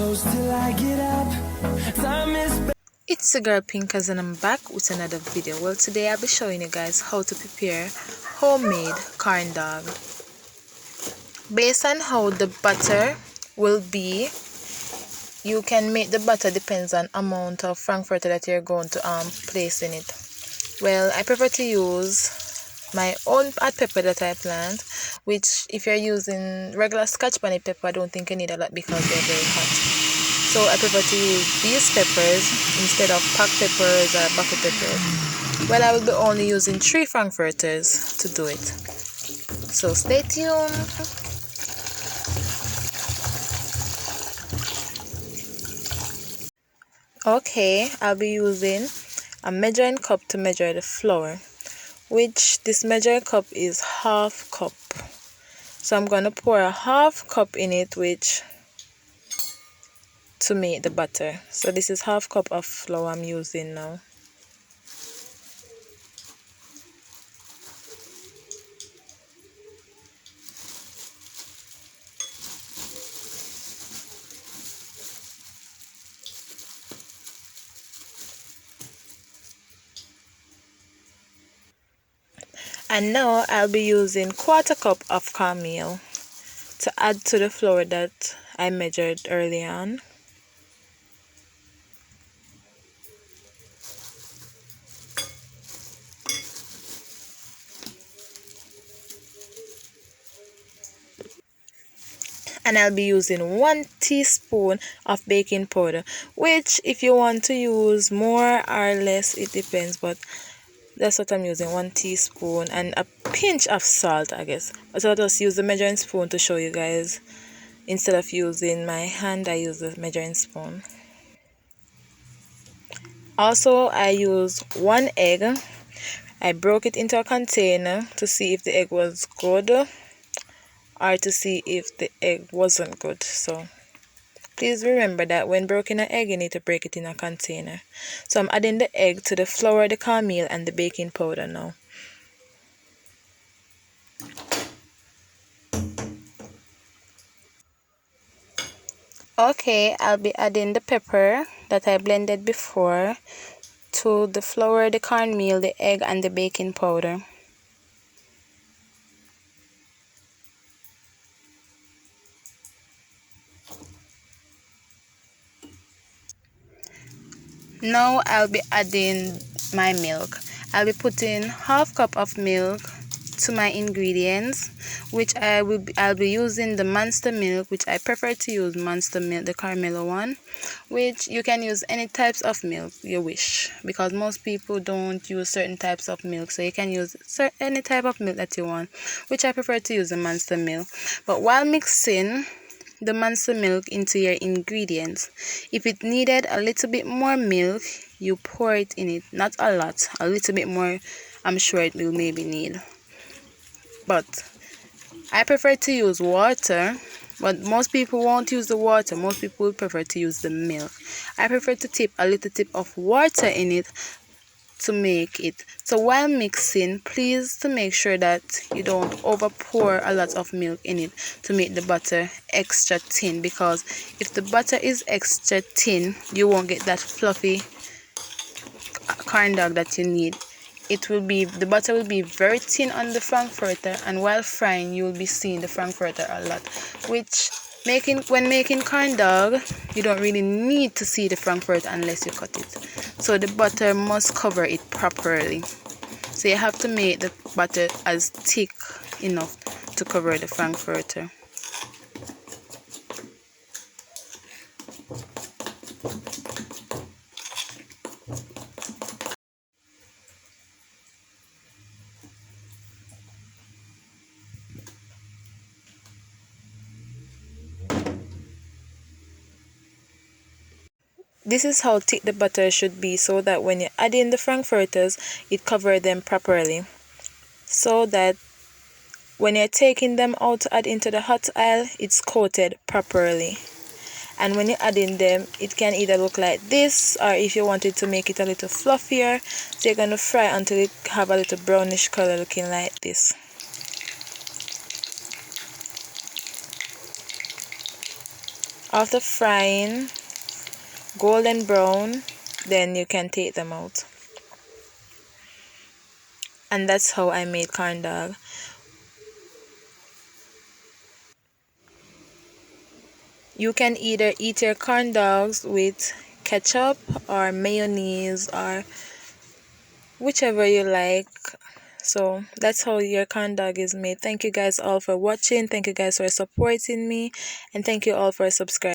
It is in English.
close till I get up. Time is It's the girl Pinkaz and I'm back with another video. Well, today I'll be showing you guys how to prepare homemade corn dog. Based on how the butter will be, you can make the butter depends on amount of frankfurter that you're going to place in it. Well, I prefer to use my own hot pepper that I plant, which if you're using regular scotch bonnet pepper, I don't think you need a lot because they're very hot. So I prefer to use these peppers instead of packed peppers or bottle peppers. Well, I will be only using 3 frankfurters to do it. So stay tuned. Okay, I'll be using a measuring cup to measure the flour, which this measuring cup is half cup. So I'm going to pour a half cup in it, which to make the butter. So this is half cup of flour I'm using now. And now I'll be using 1/4 cup of cornmeal to add to the flour that I measured early on. And I'll be using 1 teaspoon of baking powder, which if you want to use more or less, it depends, but that's what I'm using, 1 teaspoon, and a pinch of salt, I guess. But I'll just use the measuring spoon to show you guys. Instead of using my hand, I use the measuring spoon. Also, I used 1 egg. I broke it into a container to see if the egg was good or to see if the egg wasn't good. So please remember that when breaking an egg, you need to break it in a container. So I'm adding the egg to the flour, the cornmeal, and the baking powder now. Okay, I'll be adding the pepper that I blended before to the flour, the cornmeal, the egg, and the baking powder. Now I'll be adding my milk. I'll be putting half cup of milk to my ingredients, which I'll be using the Monster milk, which I prefer to use Monster milk, the caramel one, which you can use any types of milk you wish, because most people don't use certain types of milk, so you can use any type of milk that you want, which I prefer to use the Monster milk. But while mixing the Monster milk into your ingredients, if it needed a little bit more milk, you pour it in it. Not a lot, a little bit more I'm sure it will maybe need. But I prefer to use water, but most people won't use the water. Most people will prefer to use the milk. I prefer to tip a little tip of water in it to make it. So while mixing, please to make sure that you don't over pour a lot of milk in it to make the butter extra thin, because if the butter is extra thin, you won't get that fluffy corn dog that you need. The butter will be very thin on the frankfurter, and while frying you will be seeing the frankfurter a lot, which when making corn dog, you don't really need to see the frankfurter unless you cut it. So the butter must cover it properly. So you have to make the butter as thick enough to cover the frankfurter. This is how thick the butter should be, so that when you add in the frankfurters, it covers them properly, so that when you're taking them out to add into the hot oil, it's coated properly. And when you add in them, it can either look like this, or if you wanted to make it a little fluffier, so you're going to fry until it have a little brownish color looking like this. After frying golden brown, then you can take them out. And that's how I made corn dog. You can either eat your corn dogs with ketchup or mayonnaise or whichever you like. So that's how your corn dog is made. Thank you guys all for watching. Thank you guys for supporting me, and thank you all for subscribing.